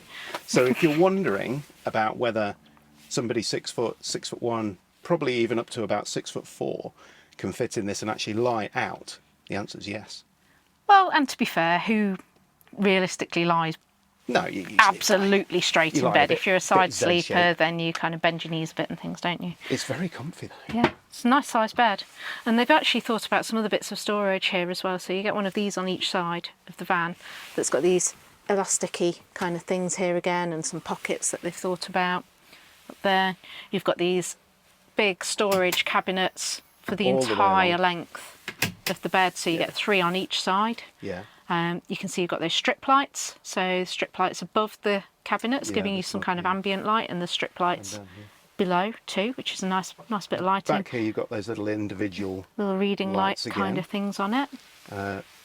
So if you're wondering about whether somebody 6 foot, 6'1", probably even up to about 6'4", can fit in this and actually lie out, the answer is yes. Well, and to be fair, who realistically lies No, you absolutely straight in bed? If you're a side Z sleeper, shape. then you kind of bend your knees a bit and things, don't you? It's very comfy though. Yeah, it's a nice sized bed. And they've actually thought about some other bits of storage here as well. So you get one of these on each side of the van that's got these elasticy kind of things here again, and some pockets that they've thought about. Up there, you've got these big storage cabinets for the All the way entire along. length of the bed. So you get 3 on each side. Yeah. You can see you've got those strip lights. So strip lights above the cabinets, Yeah, giving you the some front, kind of yeah. ambient light, and the strip lights down here. below too, which is a nice bit of lighting. Back here you've got those little individual Little reading light lights kind again. of things on it.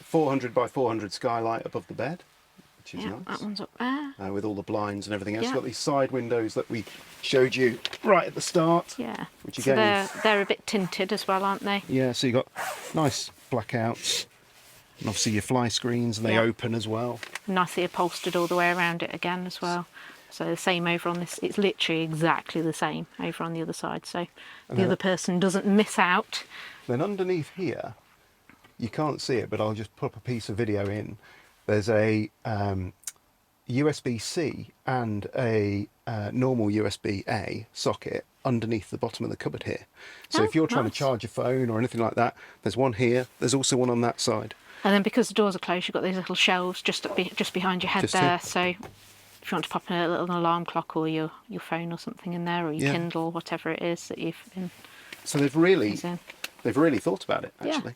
400 by 400 skylight above the bed, which is Yeah, nice. that one's up there. With all the blinds and everything else. Yeah. You've got these side windows that we showed you right at the start. Yeah. Which So again, they're a bit tinted as well, aren't they? yeah, so you've got nice blackouts. And obviously your fly screens, and they Yeah. open as well. Nicely upholstered all the way around it again as well. So the same over on this, it's literally exactly the same over on the other side. So the other person doesn't miss out. Then underneath here, you can't see it, but I'll just put a piece of video in. There's a USB-C and a normal USB-A socket underneath the bottom of the cupboard here. So Oh, if you're trying nice. to charge your phone or anything like that, there's one here. There's also one on that side. And then because the doors are closed, you've got these little shelves just behind your head Just there. here. So if you want to pop a little alarm clock or your phone or something in there, or your Yeah. Kindle, whatever it is that you've been So they've really using. thought about it, Yeah. actually.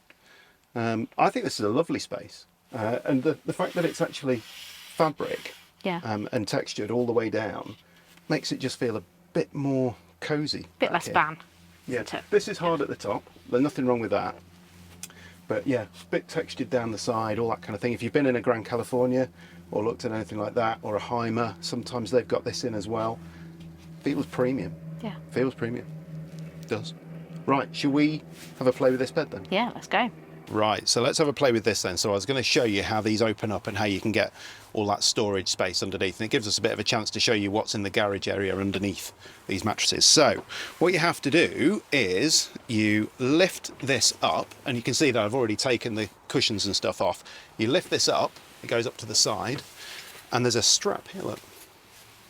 I think this is a lovely space. And the fact that it's actually fabric Yeah. and textured all the way down makes it just feel a bit more cosy. Bit back less here. ban. Yeah, isn't it? this is hard at the top. There's nothing wrong with that. But yeah, a bit textured down the side, all that kind of thing. If you've been in a Grand California or looked at anything like that, or a Heimer, sometimes they've got this in as well. Feels premium. Yeah. Feels premium. Does. Right, shall we have a play with this bed then? Yeah, let's go. Right, so let's have a play with this then. So I was going to show you how these open up and how you can get all that storage space underneath. And it gives us a bit of a chance to show you what's in the garage area underneath these mattresses. So what you have to do is you lift this up, and you can see that I've already taken the cushions and stuff off. You lift this up, it goes up to the side, and there's a strap here, look.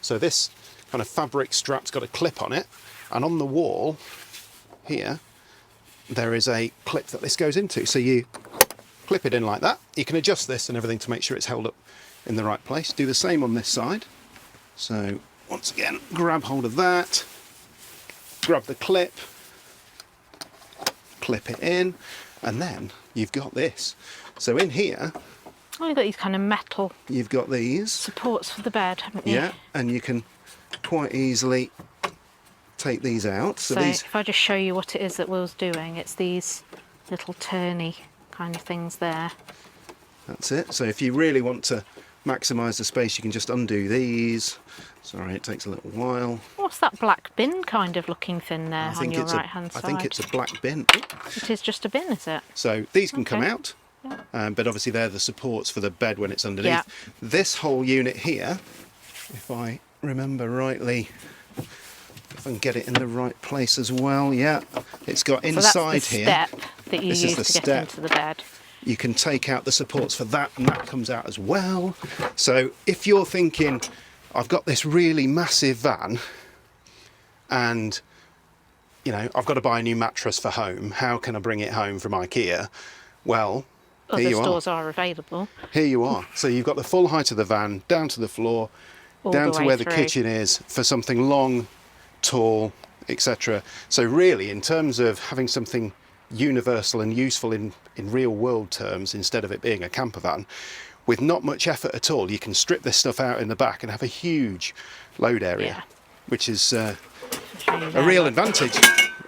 So this kind of fabric strap's got a clip on it, and on the wall here, there is a clip that this goes into. So you clip it in like that. You can adjust this and everything to make sure it's held up in the right place. Do the same on this side. So once again, grab hold of that, grab the clip, clip it in, and then you've got this. So in here, Oh, you've got these kind of metal you've got these. supports for the bed, haven't you? Yeah, and you can quite easily take these out. So So these, if I just show you what it is that Will's doing, it's these little turny kind of things there. that's it. So if you really want to maximise the space, you can just undo these. Sorry, it takes a little while. What's that black bin kind of looking thing there I on think your it's right hand side? I think it's a black bin. It is just a bin, is it? So these can come Okay. out, but obviously they're the supports for the bed when it's underneath. Yeah. This whole unit here, if I remember rightly, If I can get it in the right place as well, yeah. It's got So inside that's the here. step that you This use is the to get step. into the bed. You can take out the supports for that, and that comes out as well. So if you're thinking, I've got this really massive van and, you know, I've got to buy a new mattress for home, how can I bring it home from IKEA? Well, here Other you stores are available. Here you are. So you've got the full height of the van, down to the floor, All down the to way where the through. kitchen is for something long, tall, etc. So really, in terms of having something universal and useful in real world terms, instead of it being a camper van, with not much effort at all, you can strip this stuff out in the back and have a huge load area, Yeah. which is a Show you there, real look. advantage.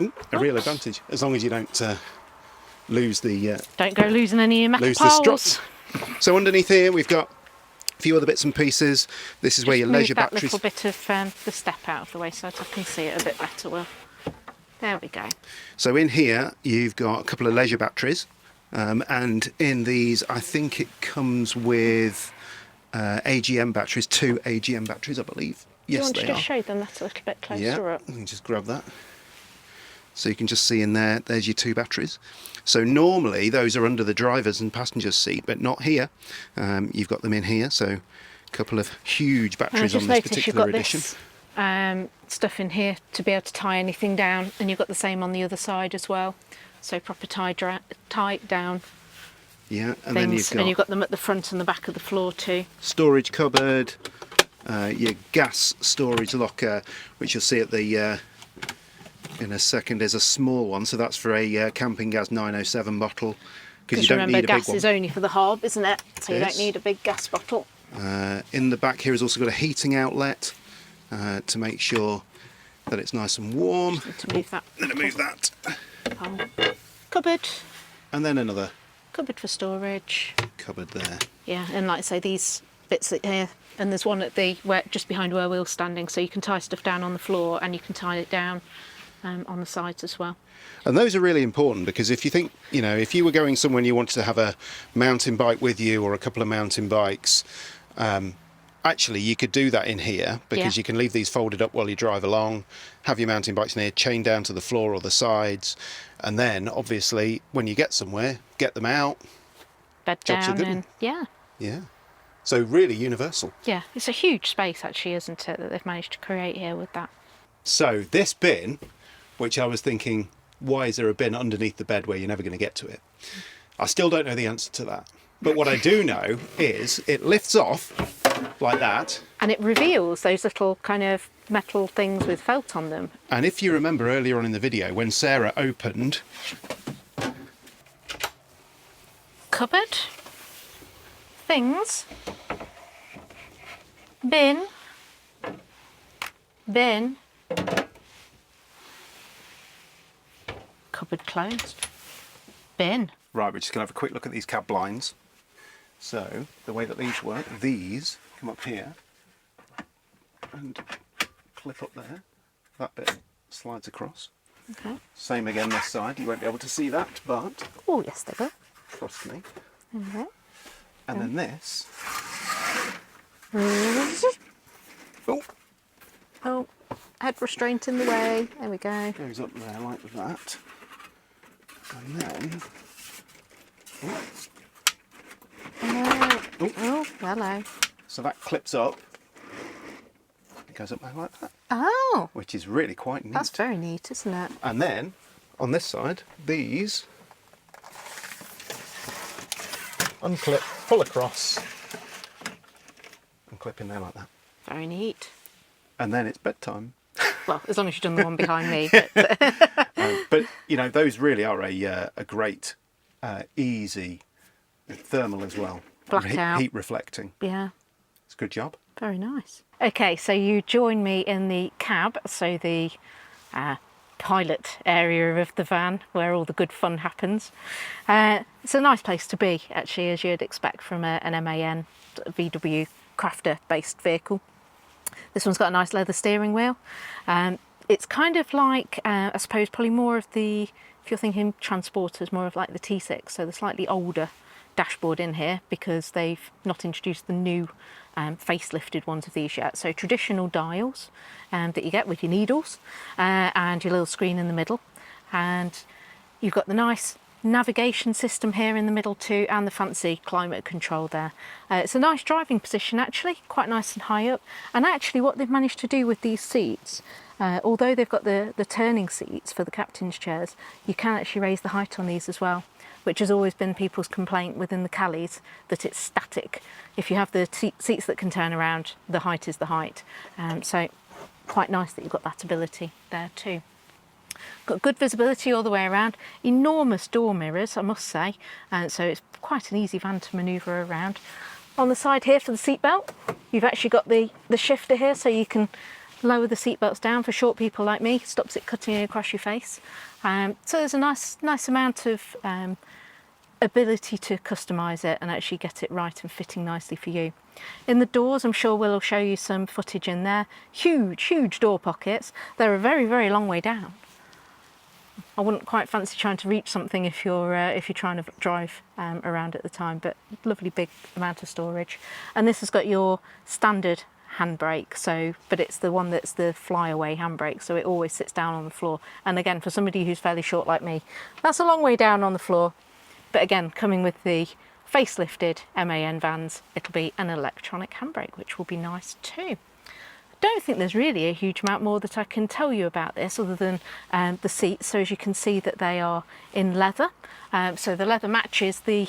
Ooh, a real advantage, as long as you don't lose the Don't go losing any of your metal lose the poles. struts. So underneath here we've got a few other bits and pieces. This is where your Just move leisure that batteries. little bit of the step out of the way so that I can see it a bit better. Well, there we go. So in here you've got a couple of leisure batteries, and in these I think it comes with AGM batteries, 2 AGM batteries I believe. Do you Yes, want to they just are. show them that a little bit closer Yeah, up? you can just grab that. So you can just see in there, there's your 2 batteries. So normally those are under the driver's and passenger's seat, but not here. You've got them in here, so a couple of huge And I batteries just on this noticed you've particular got edition. this stuff in here to be able to tie anything down, and you've got the same on the other side as well. So proper tie down Yeah, and things, then you've got, and you've got them at the front and the back of the floor too. storage cupboard, your gas storage locker, which you'll see at the in a second is a small one, so that's for a camping gas 907 bottle, because you don't remember, need a big gas one. is only for the hob, isn't it? So you It don't is. need a big gas bottle. In the back here has also got a heating outlet to make sure that it's nice and warm. Need to move that. Then I move that, Oh. Cupboard. and then another Cupboard for storage. cupboard there. Yeah, and like I say, these bits here, and there's one at the just behind where we're standing, so you can tie stuff down on the floor and you can tie it down on the sides as well. And those are really important, because if you think, you know, if you were going somewhere and you wanted to have a mountain bike with you or a couple of mountain bikes, actually you could do that in here, because Yeah. you can leave these folded up while you drive along, have your mountain bikes in here, chain down to the floor or the sides, and then obviously when you get somewhere, get them out. Bed Job's a down good and one. Yeah. So really universal. yeah, it's a huge space actually, isn't it, that they've managed to create here with that. So this bin, which I was thinking, why is there a bin underneath the bed where you're never going to get to it? I still don't know the answer to that. But what I do know is it lifts off like that. And it reveals those little kind of metal things with felt on them. And if you remember earlier on in the video, when Sarah opened, Cupboard. Things. Bin. Bin. Cupboard closed. Bin. right, we're just going to have a quick look at these cab blinds. So the way that these work, these come up here and clip up there. That bit slides across. Okay. Same again this side. You won't be able to see that, but Oh, yes, they go. trust me. Okay. And then this. Oh, Oh, head restraint in the way. There we go. goes up there like that. And then. Oh, hello. So that clips up. It goes up there like that, Oh, which is really quite neat. that's very neat, isn't it? And then on this side, these unclip, pull across, and clip in there like that. Very neat. And then it's bedtime. Well, as long as you've done the one behind me. But, But you know, those really are a great, easy, thermal as well. Blackout. Heat reflecting. yeah, It's a good job. very nice. Okay, so you join me in the cab, so the pilot area of the van where all the good fun happens. It's a nice place to be, actually, as you'd expect from an MAN VW crafter based vehicle. This one's got a nice leather steering wheel. It's kind of like, I suppose, probably more of the, if you're thinking transporters, more of like the T6, so the slightly older dashboard in here because they've not introduced the new facelifted ones of these yet. So traditional dials that you get with your needles and your little screen in the middle, and you've got the nice navigation system here in the middle too, and the fancy climate control there. It's a nice driving position actually, quite nice and high up. And actually what they've managed to do with these seats, although they've got the turning seats for the captain's chairs, you can actually raise the height on these as well, which has always been people's complaint within the Callys, that it's static. If you have the seats that can turn around, the height is the height. So quite nice that you've got that ability there too. Got good visibility all the way around, enormous door mirrors I must say, and so it's quite an easy van to manoeuvre around. On the side here for the seatbelt, you've actually got the shifter here, so you can lower the seatbelts down for short people like me, stops it cutting across your face. So there's a nice amount of ability to customise it and actually get it right and fitting nicely for you. In the doors, I'm sure we'll show you some footage in there. Huge door pockets. They're a very long way down. I wouldn't quite fancy trying to reach something if you're trying to drive around at the time, but lovely big amount of storage. And this has got your standard handbrake, but it's the one that's the flyaway handbrake, so it always sits down on the floor. And again, for somebody who's fairly short like me, that's a long way down on the floor. But again, coming with the facelifted MAN vans, it'll be an electronic handbrake, which will be nice too. I don't think there's really a huge amount more that I can tell you about this other than the seats. So as you can see that they are in leather. So the leather matches the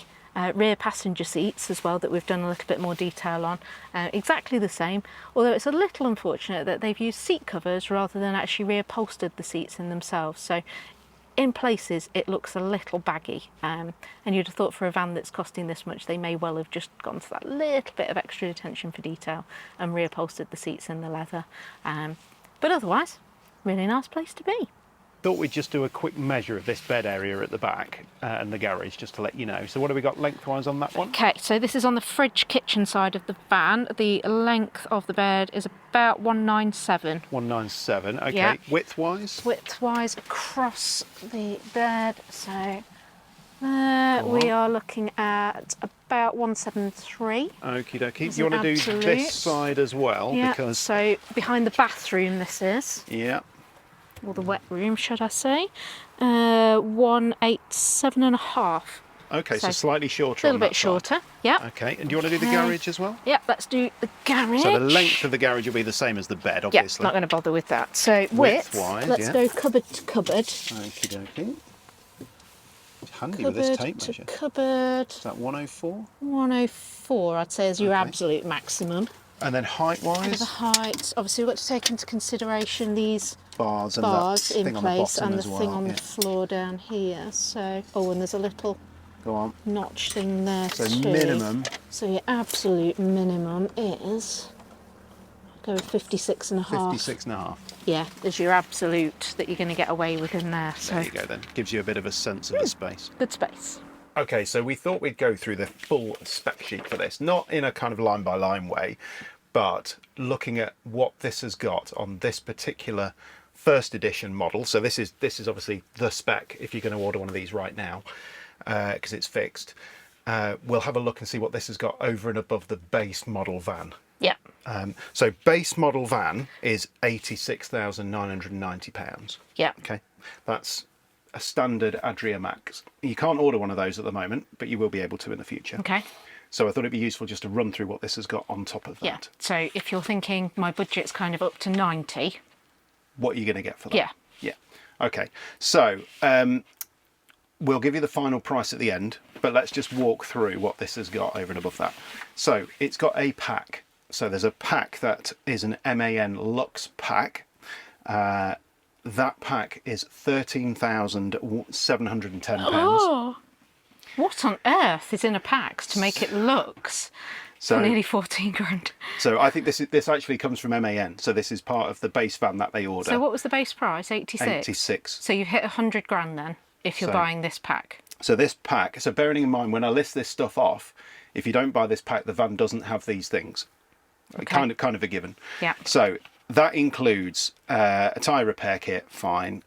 rear passenger seats as well, that we've done a little bit more detail on. Exactly the same, although it's a little unfortunate that they've used seat covers rather than actually reupholstered the seats in themselves. So in places it looks a little baggy, and you'd have thought for a van that's costing this much they may well have just gone to that little bit of extra attention for detail and reupholstered the seats in the leather. But otherwise, really nice place to be. Thought we'd just do a quick measure of this bed area at the back and the garage, just to let you know. So what have we got lengthwise on that one? Okay, so this is on the fridge kitchen side of the van. The length of the bed is about 197. 197, okay. Yeah. Widthwise? Widthwise across the bed, so there we are looking at about 173. Okie dokie. Do you want to do this side as well? Yeah, because... so behind the bathroom this is. Yeah. Or the wet room, should I say. 187.5. Okay, so slightly shorter. A little bit shorter, yeah. Okay, and do you want to do the garage as well? Yeah, let's do the garage. So the length of the garage will be the same as the bed, obviously. Yeah, not going to bother with that. So widthwise, let's go cupboard to cupboard. Okie dokie. Handy Cupboard with this tape to measure. Cupboard. Is that 104? 104, I'd say, is your absolute maximum. And then height-wise? The height, obviously we've got to take into consideration these bars in place and the thing on the floor down here. So, oh, and there's a little notch thing there too. So minimum. So your absolute minimum is, go with 56.5. 56.5. Yeah, is your absolute that you're going to get away with in there. So there you go then. Gives you a bit of a sense of the space. Good space. Okay, so we thought we'd go through the full spec sheet for this, not in a kind of line by line way, but looking at what this has got on this particular first edition model. So this is obviously the spec if you're going to order one of these right now, because it's fixed. We'll have a look and see what this has got over and above the base model van. Yeah. So base model van is £86,990. Yeah. Okay, that's a standard Adria Max. You can't order one of those at the moment, but you will be able to in the future. Okay. So I thought it'd be useful just to run through what this has got on top of that. Yeah. So if you're thinking my budget's kind of up to 90. What are you going to get for that? Yeah. Yeah. Okay. So we'll give you the final price at the end, but let's just walk through what this has got over and above that. So it's got a pack. So there's a pack that is an MAN Luxe pack. That pack is £13,710. Oh, what on earth is in a pack to make it Luxe for nearly 14 grand? So I think this actually comes from MAN. So this is part of the base van that they order. So what was the base price? 86? 86. So you've hit 100 grand then if you're buying this pack. So this pack, so bearing in mind when I list this stuff off, if you don't buy this pack, the van doesn't have these things. Okay. Kind of a given. Yeah. So that includes a tyre repair kit, fine.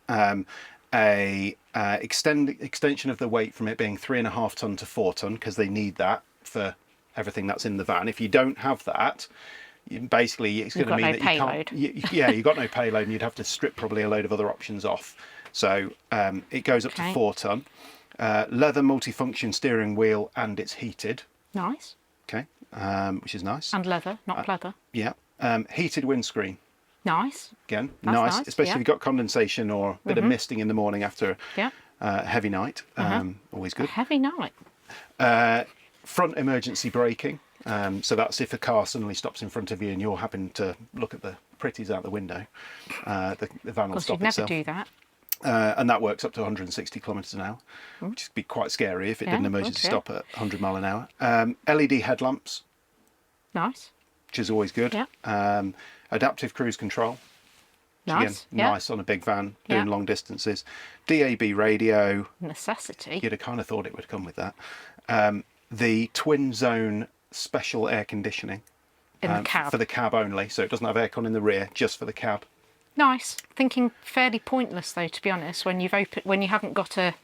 a extension of the weight from it being 3.5 ton to 4 ton, because they need that for everything that's in the van. If you don't have that, basically it's going to mean that you can't. You've got no payload, and you'd have to strip probably a load of other options off. So it goes up to 4 ton. Leather multifunction steering wheel, and it's heated. Nice. Okay, which is nice. And leather, not pleather. Yeah. Heated windscreen. Nice. Again, That's nice, nice, especially yeah. if you've got condensation or a bit of misting in the morning after a heavy night. Always A good. heavy night. Front emergency braking. So that's if a car suddenly stops in front of you and you're having to look at the pretties out the window. The van will stop You'd never itself. do that. And that works up to 160 kilometres an hour, which would be quite scary if it didn't emergency stop at 100 mile an hour. LED headlamps, Nice. which is always good. Yeah. Adaptive cruise control. Nice. Again, nice on a big van doing long distances. DAB radio. Necessity. You'd have kind of thought it would come with that. The twin zone special air conditioning In the cab. for the cab only, so it doesn't have aircon in the rear, just for the cab. Nice. Thinking fairly pointless though, to be honest, when you haven't got a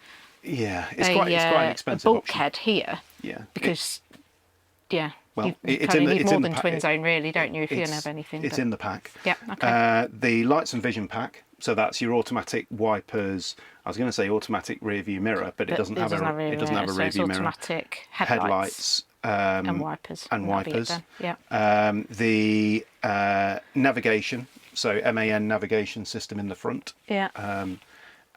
it's quite an expensive bulkhead option. here. Yeah, because well, you it's probably in the need it's more in the than pack. twin zone, really, don't you? If you don't have anything. It's in the pack. Yeah. Okay. The lights and vision pack. So that's your automatic wipers. I was going to say automatic rear view mirror, but it doesn't have a rear view mirror. Automatic headlights and wipers. And wipers. Yeah. The navigation. So MAN navigation system in the front. Yeah.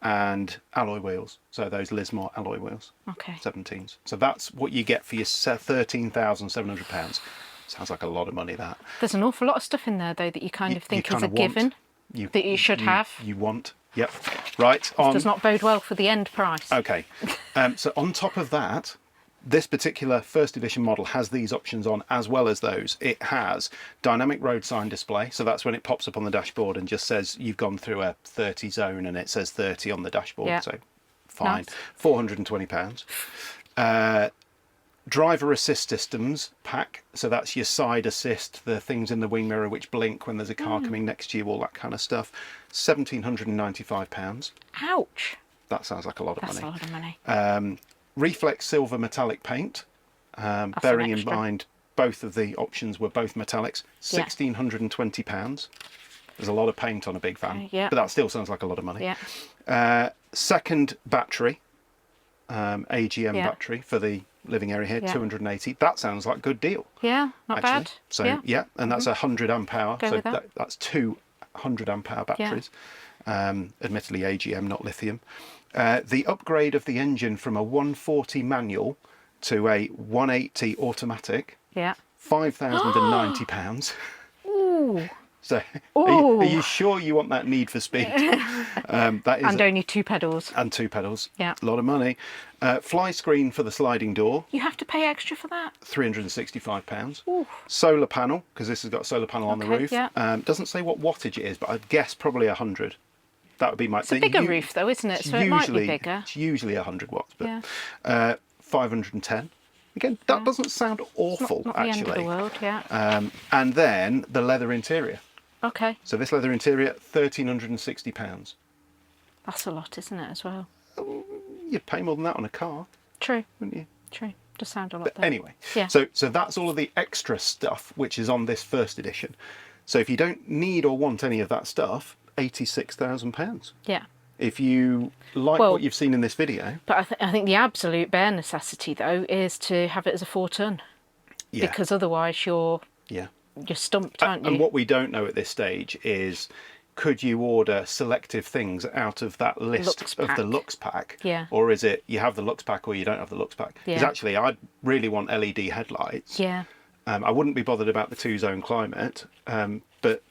And alloy wheels. So those Lismore alloy wheels. Okay. 17s. So that's what you get for your £13,700. Sounds like a lot of money, that. There's an awful lot of stuff in there though that you kind of think is a given. That you should have. You want. Yep. Right. Does not bode well for the end price. Okay. So on top of that, this particular first edition model has these options on as well as those. It has dynamic road sign display. So that's when it pops up on the dashboard and just says you've gone through a 30 zone and it says 30 on the dashboard. Yeah. So fine. Nice. £420. Driver assist systems pack. So that's your side assist, the things in the wing mirror which blink when there's a car coming next to you, all that kind of stuff. £1,795. Ouch. That sounds like a lot of That's money. a lot of money. Reflex silver metallic paint, bearing in mind both of the options were both metallics, £1,620. There's a lot of paint on a big van, but that still sounds like a lot of money. Yeah. Second battery, AGM battery for the living area here, 280. That sounds like a good deal. Yeah, not actually. bad. So and that's 100 amp hour. Go So with that. that's 200 amp hour batteries. Admittedly AGM, not lithium. The upgrade of the engine from a 140 manual to a 180 automatic, £5,090. Ooh. So are you sure you want that need for speed? That is And only 2 pedals. And 2 pedals. Yeah. A lot of money. Fly screen for the sliding door. You have to pay extra for that? £365. Ooh. Solar panel, because this has got a solar panel on the roof. Yeah. Doesn't say what wattage it is, but I'd guess probably 100. That would be my... It's a bigger roof though, isn't it? So it might be bigger. It's usually 100 watts, but 510. Again, that doesn't sound awful, not actually. the end of the world, yeah. And then the leather interior. Okay. So this leather interior, £1,360. That's a lot, isn't it, as well? You'd pay more than that on a car, True. wouldn't you? True. Does sound a lot But though. anyway, Yeah. so that's all of the extra stuff which is on this first edition. So if you don't need or want any of that stuff, £86,000. Yeah. If you like what you've seen in this video. But I think the absolute bare necessity though is to have it as a 4 ton. Yeah. Because otherwise you're stumped, aren't you? And what we don't know at this stage is, could you order selective things out of that list of the Lux pack? Yeah. Or is it you have the Lux pack or you don't have the Lux pack? Because actually I really want LED headlights. Yeah. I wouldn't be bothered about the 2-zone climate, but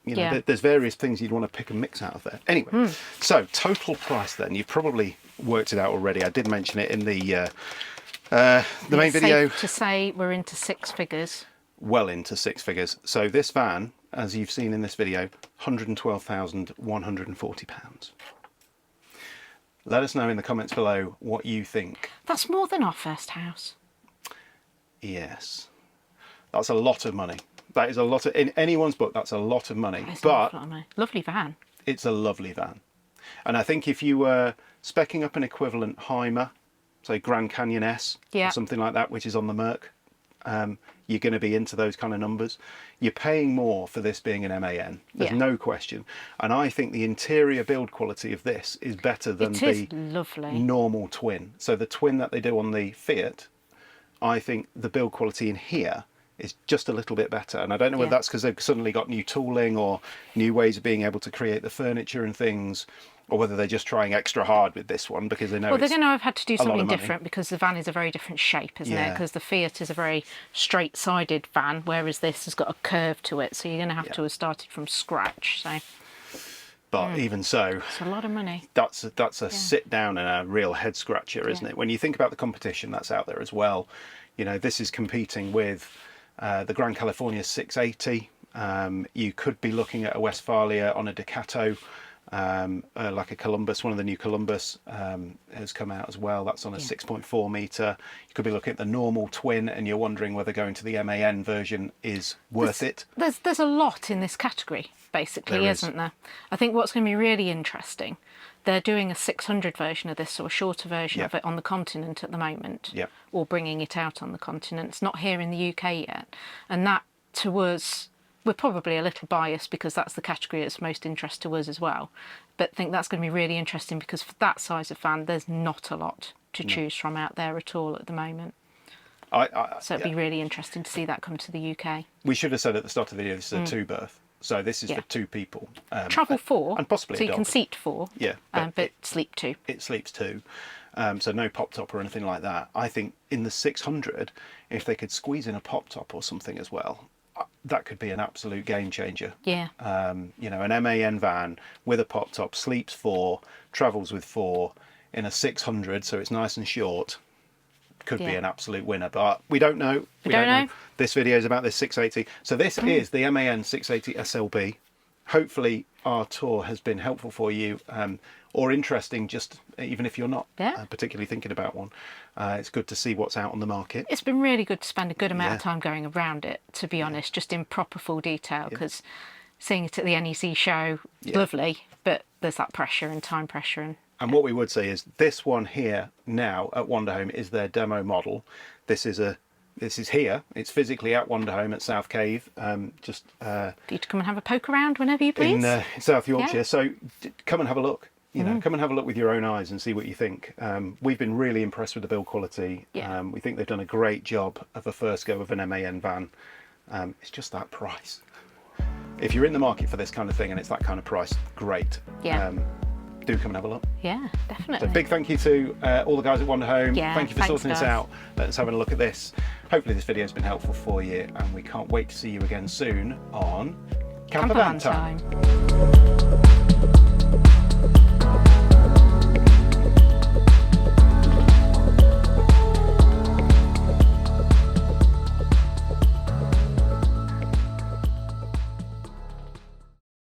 you know, there's various things you'd want to pick and mix out of there. Anyway, so total price then, you've probably worked it out already. I did mention it in the main video. Safe to say we're into 6 figures. Well into 6 figures. So this van, as you've seen in this video, £112,140. Let us know in the comments below what you think. That's more than our first house. Yes. That's a lot of money. That is a lot of, in anyone's book, that's a lot of money. It's but a lot of money. Lovely van. It's a lovely van. And I think if you were speccing up an equivalent Hymer, say Grand Canyon S, or something like that, which is on the Merc, you're going to be into those kind of numbers. You're paying more for this being an MAN. There's no question. And I think the interior build quality of this is better than the normal twin. So the twin that they do on the Fiat, I think the build quality in here is just a little bit better. And I don't know whether that's because they've suddenly got new tooling or new ways of being able to create the furniture and things, or whether they're just trying extra hard with this one because they know they're going to have had to do something different because the van is a very different shape, isn't it? Because the Fiat is a very straight-sided van, whereas this has got a curve to it. So you're going to have to have started from scratch. So, but even so, it's a lot of money. That's a sit down and a real head scratcher, isn't it? When you think about the competition that's out there as well, you know, this is competing with the Grand California 680. You could be looking at a Westfalia on a Ducato. Like a Columbus, one of the new Columbus has come out as well. That's on a 6.4 metre. You could be looking at the normal twin and you're wondering whether going to the MAN version is worth it. There's a lot in this category, basically, isn't there? I think what's going to be really interesting, they're doing a 600 version of this, or a shorter version of it on the continent at the moment, or bringing it out on the continent. It's not here in the UK yet. And that, to us, we're probably a little biased because that's the category that's most interest to us as well. But I think that's going to be really interesting because for that size of van, there's not a lot to choose from out there at all at the moment. So it'd be really interesting to see that come to the UK. We should have said at the start of the video, this is a two-berth. So this is for two people. Travel 4. And possibly a dog. So you can seat 4, but sleep 2. It sleeps 2. So no pop top or anything like that. I think in the 600, if they could squeeze in a pop top or something as well, that could be an absolute game changer. Yeah. You know, an MAN van with a pop top, sleeps 4, travels with 4 in a 600, so it's nice and short. Could be an absolute winner, but we don't know. We don't know. This video is about this 680. So this is the MAN 680 SLB. Hopefully our tour has been helpful for you, or interesting, just even if you're not particularly thinking about one. It's good to see what's out on the market. It's been really good to spend a good amount of time going around it, to be honest, just in proper full detail, because seeing it at the NEC show, lovely, but there's that pressure and time pressure. And what we would say is this one here now at Wanderhome is their demo model. This is here. It's physically at Wanderhome at South Cave. Just for you to come and have a poke around whenever you please. In South Yorkshire. So come and have a look. You know, come and have a look with your own eyes and see what you think. We've been really impressed with the build quality. We think they've done a great job of a first go of an MAN van. It's just that price. If you're in the market for this kind of thing and it's that kind of price, great. Do come and have a look. Yeah, definitely. So big thank you to all the guys at Wanderhome. Thank you for sorting this out. Let's have a look at this. Hopefully this video has been helpful for you, and we can't wait to see you again soon on Campervan Time.